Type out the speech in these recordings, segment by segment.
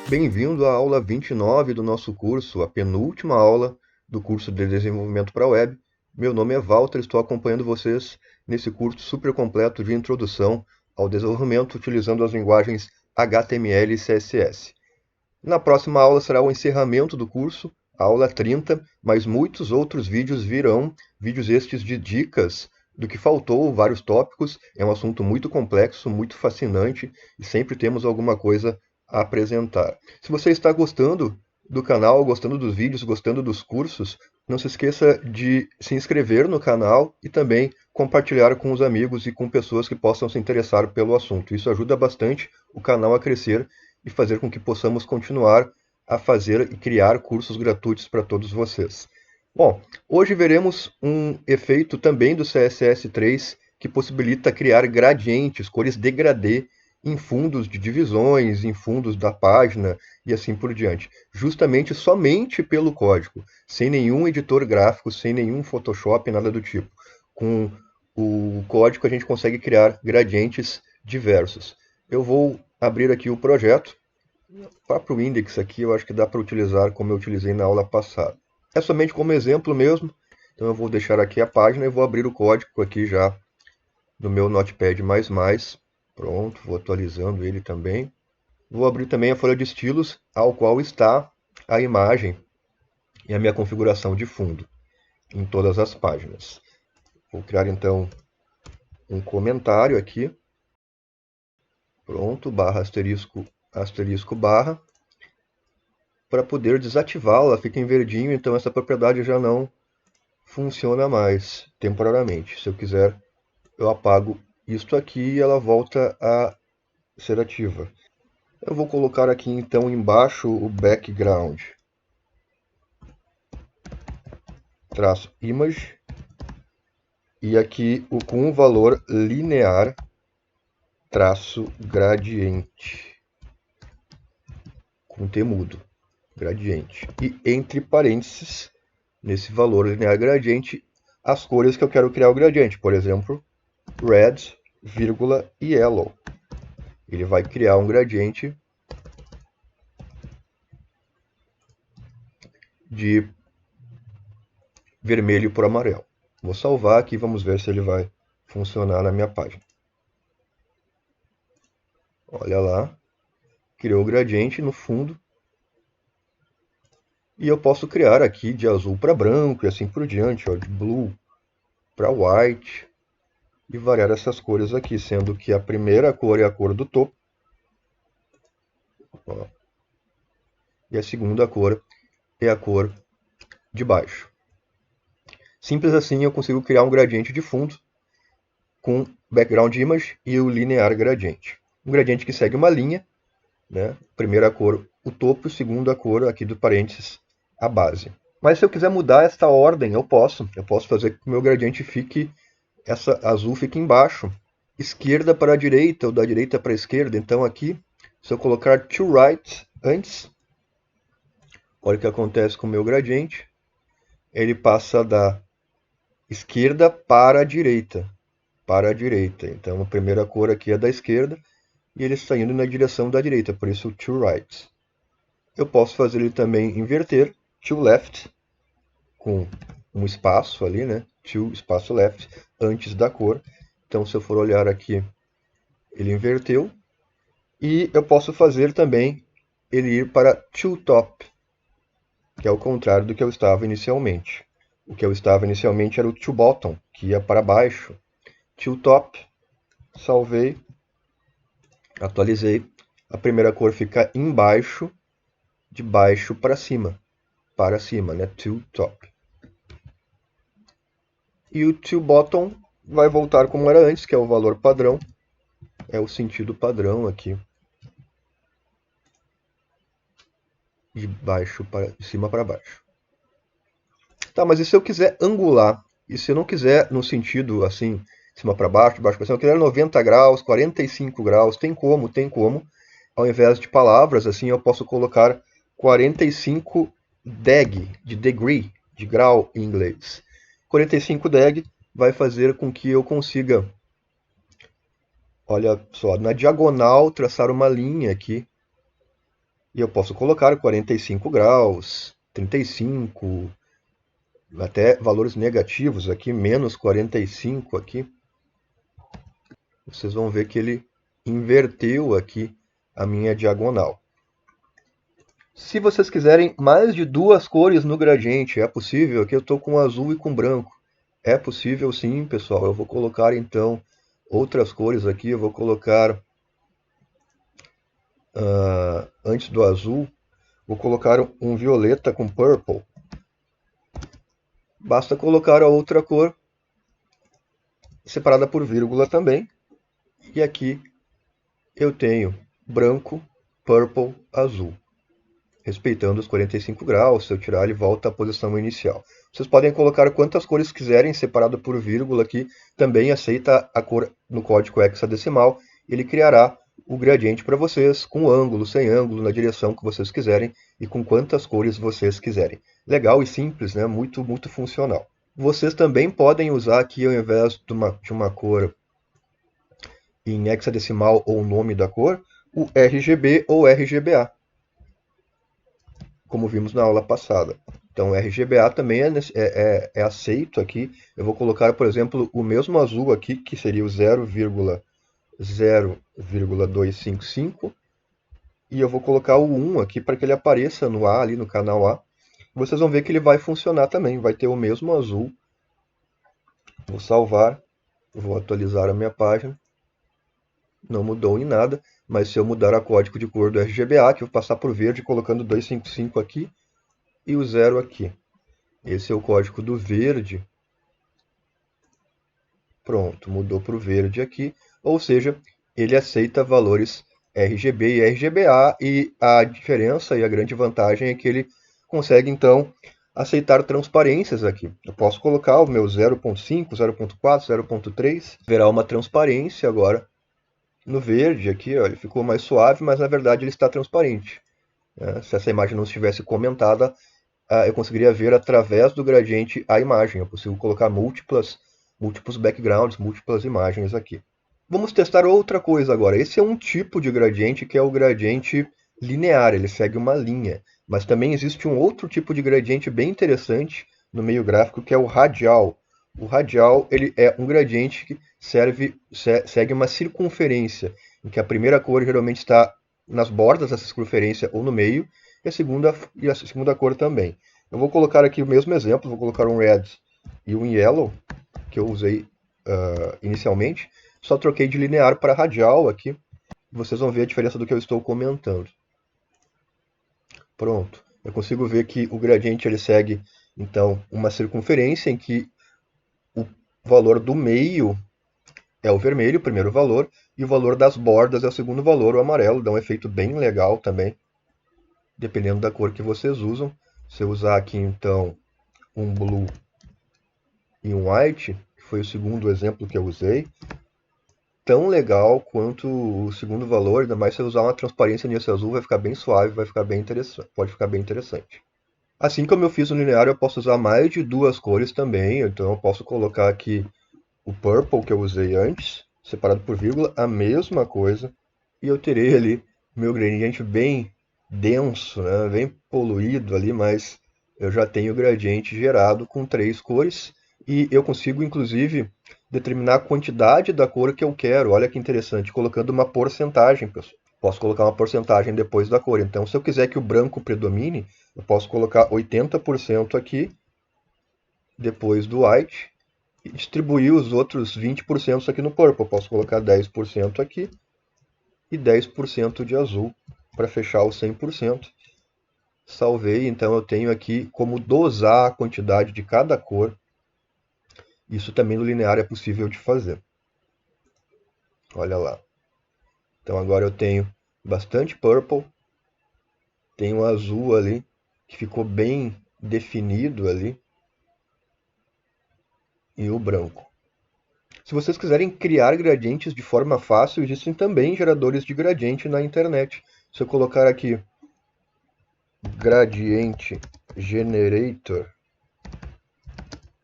Bem-vindo à aula 29 do nosso curso, a penúltima aula do curso de Desenvolvimento para a Web. Meu nome é Walter, estou acompanhando vocês nesse curso super completo de introdução ao desenvolvimento utilizando as linguagens HTML e CSS. Na próxima aula será o encerramento do curso, a aula 30, mas muitos outros vídeos virão, vídeos estes de dicas do que faltou, vários tópicos. É um assunto muito complexo, muito fascinante e sempre temos alguma coisa a apresentar. Se você está gostando do canal, gostando dos vídeos, gostando dos cursos, não se esqueça de se inscrever no canal e também compartilhar com os amigos e com pessoas que possam se interessar pelo assunto. Isso ajuda bastante o canal a crescer e fazer com que possamos continuar a fazer e criar cursos gratuitos para todos vocês. Bom, hoje veremos um efeito também do CSS3 que possibilita criar gradientes, cores degradê em fundos de divisões, em fundos da página e assim por diante. Justamente somente pelo código, sem nenhum editor gráfico, sem nenhum Photoshop, nada do tipo. Com o código a gente consegue criar gradientes diversos. Eu vou abrir aqui o projeto. O próprio index aqui eu acho que dá para utilizar como eu utilizei na aula passada. É somente como exemplo mesmo, então eu vou deixar aqui a página e vou abrir o código aqui já no meu Notepad++. Pronto, vou atualizando ele também. Vou abrir também a folha de estilos, ao qual está a imagem e a minha configuração de fundo em todas as páginas. Vou criar então um comentário aqui. Pronto, barra asterisco, asterisco, barra. Para poder desativá-la, fica em verdinho, então essa propriedade já não funciona mais temporariamente. Se eu quiser, eu apago isto aqui e ela volta a ser ativa. Eu vou colocar aqui então embaixo o background traço image e aqui com o valor linear traço gradiente com T mudo, gradiente. E entre parênteses, nesse valor linear gradiente, as cores que eu quero criar o gradiente, por exemplo, red, vírgula, e yellow. Ele vai criar um gradiente de vermelho por amarelo. Vou salvar aqui e vamos ver se ele vai funcionar na minha página. Olha lá, criou o gradiente no fundo. E eu posso criar aqui de azul para branco e assim por diante, ó, de blue para white. E variar essas cores aqui, sendo que a primeira cor é a cor do topo. Ó, e a segunda cor é a cor de baixo. Simples assim eu consigo criar um gradiente de fundo com background image e o linear gradiente. Um gradiente que segue uma linha, né? Primeira cor o topo, segunda cor aqui do parênteses a base. Mas se eu quiser mudar esta ordem, eu posso fazer com que o meu gradiente fique, essa azul fique embaixo, esquerda para a direita ou da direita para a esquerda. Então aqui, se eu colocar to right antes, olha o que acontece com o meu gradiente, ele passa da esquerda para a direita, Então a primeira cor aqui é da esquerda e ele está indo na direção da direita, por isso to right. Eu posso fazer ele também inverter, to left, com um espaço ali, né? To espaço left, antes da cor. Então se eu for olhar aqui, ele inverteu. E eu posso fazer também ele ir para to top, que é o contrário do que eu estava inicialmente. O que eu estava inicialmente era o to bottom, que ia para baixo. To top, salvei, atualizei. A primeira cor fica embaixo, de baixo para cima, né? To top. E o to bottom vai voltar como era antes, que é o valor padrão. É o sentido padrão aqui. De cima para baixo. Tá, mas e se eu quiser angular? E se eu não quiser no sentido assim, de cima para baixo, de baixo para cima, eu quiser 90 graus, 45 graus, tem como. Ao invés de palavras, assim, eu posso colocar 45 deg, de degree, de grau em inglês. 45 deg vai fazer com que eu consiga, olha só, na diagonal traçar uma linha aqui E eu posso colocar 45 graus, 35, até valores negativos aqui, menos 45 aqui. Vocês vão ver que ele inverteu aqui a minha diagonal. Se vocês quiserem mais de duas cores no gradiente, é possível. Aqui eu estou com azul e com branco. É possível sim, pessoal. Eu vou colocar então outras cores aqui. Eu vou colocar, antes do azul, vou colocar um violeta com purple. Basta colocar a outra cor separada por vírgula também. E aqui eu tenho branco, purple, azul. Respeitando os 45 graus, se eu tirar ele volta à posição inicial. Vocês podem colocar quantas cores quiserem, separado por vírgula aqui, também aceita a cor no código hexadecimal, ele criará o gradiente para vocês, com ângulo, sem ângulo, na direção que vocês quiserem e com quantas cores vocês quiserem. Legal e simples, né? Muito, muito funcional. Vocês também podem usar aqui, ao invés de uma cor em hexadecimal ou o nome da cor, o RGB ou RGBA, como vimos na aula passada. Então, RGBA também é aceito aqui. Eu vou colocar, por exemplo, o mesmo azul aqui, que seria o 0,0255, e eu vou colocar o 1 aqui para que ele apareça no A, ali no canal A. Vocês vão ver que ele vai funcionar também, vai ter o mesmo azul. Vou salvar, vou atualizar a minha página. Não mudou em nada, mas se eu mudar o código de cor do RGBA, que eu vou passar por verde colocando 255 aqui e o 0 aqui. Esse é o código do verde. Pronto, mudou para o verde aqui. Ou seja, ele aceita valores RGB e RGBA, e a diferença e a grande vantagem é que ele consegue, então, aceitar transparências aqui. Eu posso colocar o meu 0.5, 0.4, 0.3, verá uma transparência agora no verde aqui, ó, ele ficou mais suave, mas na verdade ele está transparente. Se essa imagem não estivesse comentada, eu conseguiria ver através do gradiente a imagem. Eu consigo colocar múltiplos backgrounds, múltiplas imagens aqui. Vamos testar outra coisa agora. Esse é um tipo de gradiente que é o gradiente linear, ele segue uma linha. Mas também existe um outro tipo de gradiente bem interessante no meio gráfico, que é o radial. O radial ele é um gradiente que segue uma circunferência, em que a primeira cor geralmente está nas bordas dessa circunferência ou no meio, e a segunda cor também. Eu vou colocar aqui o mesmo exemplo, vou colocar um red e um yellow, que eu usei inicialmente, só troquei de linear para radial aqui. Vocês vão ver a diferença do que eu estou comentando. Pronto. Eu consigo ver que o gradiente ele segue, então, uma circunferência em que o valor do meio é o vermelho, o primeiro valor, e o valor das bordas é o segundo valor, o amarelo. Dá um efeito bem legal também, dependendo da cor que vocês usam. Se eu usar aqui, então, um blue e um white, que foi o segundo exemplo que eu usei, tão legal quanto o segundo valor, ainda mais se eu usar uma transparência nesse azul, vai ficar bem suave, vai ficar bem interessante, pode ficar bem interessante. Assim como eu fiz no linear, eu posso usar mais de duas cores também, então eu posso colocar aqui o purple que eu usei antes, separado por vírgula, a mesma coisa, e eu terei ali meu gradiente bem denso, né, bem poluído ali, mas eu já tenho o gradiente gerado com três cores, e eu consigo inclusive determinar a quantidade da cor que eu quero. Olha que interessante, colocando uma porcentagem, pessoal. Posso colocar uma porcentagem depois da cor. Então, se eu quiser que o branco predomine, eu posso colocar 80% aqui, depois do white, e distribuir os outros 20% aqui no purple. Eu posso colocar 10% aqui e 10% de azul para fechar o 100%. Salvei, então eu tenho aqui como dosar a quantidade de cada cor. Isso também no linear é possível de fazer. Olha lá. Então agora eu tenho bastante purple, tenho azul ali, que ficou bem definido ali, e o branco. Se vocês quiserem criar gradientes de forma fácil, existem também geradores de gradiente na internet. Se eu colocar aqui Gradiente Generator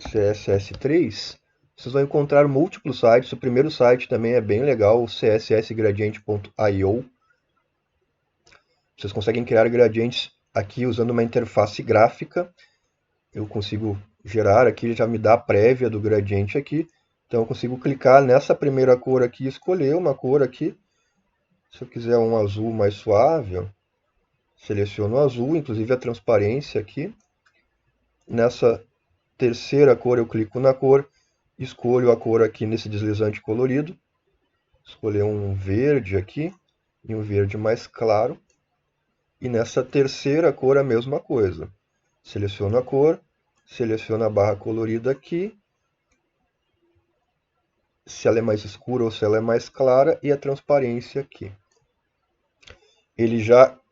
CSS3, vocês vão encontrar múltiplos sites. O primeiro site também é bem legal, o cssgradiente.io. Vocês conseguem criar gradientes aqui usando uma interface gráfica. Eu consigo gerar aqui, já me dá a prévia do gradiente aqui. Então eu consigo clicar nessa primeira cor aqui e escolher uma cor aqui. Se eu quiser um azul mais suave, ó, seleciono o azul, inclusive a transparência aqui. Nessa terceira cor eu clico na cor, escolho a cor aqui nesse deslizante colorido. Escolher um verde aqui e um verde mais claro. E nessa terceira cor a mesma coisa. Seleciono a cor, seleciono a barra colorida aqui, se ela é mais escura ou se ela é mais clara, e a transparência aqui.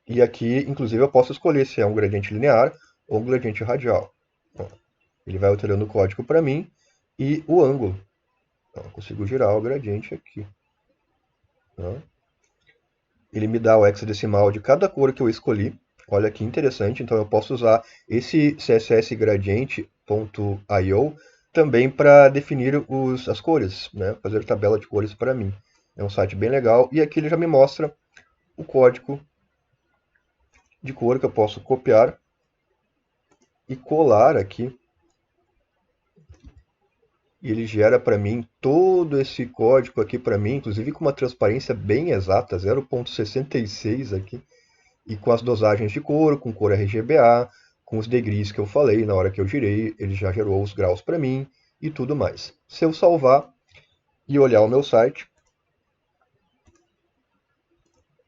E aqui, inclusive, eu posso escolher se é um gradiente linear ou um gradiente radial. Ele vai alterando o código para mim e o ângulo. Então, eu consigo girar o gradiente aqui. Ele me dá o hexadecimal de cada cor que eu escolhi. Olha que interessante, então eu posso usar esse CSS Gradiente.io também para definir as cores, né? Fazer tabela de cores para mim. É um site bem legal e aqui ele já me mostra o código de cor que eu posso copiar e colar aqui. E ele gera para mim todo esse código aqui para mim, inclusive com uma transparência bem exata, 0,66 aqui. E com as dosagens de cor, com cor RGBA, com os degrees que eu falei na hora que eu girei, ele já gerou os graus para mim e tudo mais. Se eu salvar e olhar o meu site,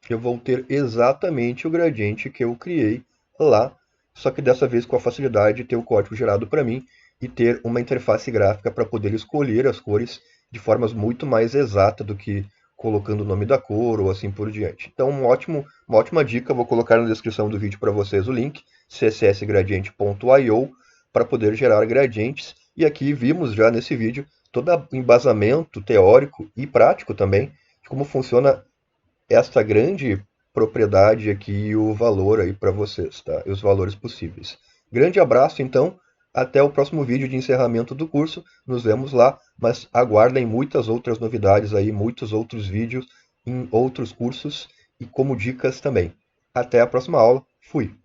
eu vou ter exatamente o gradiente que eu criei lá, só que dessa vez com a facilidade de ter o código gerado para mim e ter uma interface gráfica para poder escolher as cores de formas muito mais exatas do que colocando o nome da cor ou assim por diante. Então, uma ótima dica, vou colocar na descrição do vídeo para vocês o link, cssgradiente.io, para poder gerar gradientes. E aqui vimos já nesse vídeo todo o embasamento teórico e prático também de como funciona esta grande propriedade aqui e o valor aí para vocês, tá? E os valores possíveis. Grande abraço, então. Até o próximo vídeo de encerramento do curso. Nos vemos lá, mas aguardem muitas outras novidades aí, muitos outros vídeos em outros cursos e como dicas também. Até a próxima aula. Fui!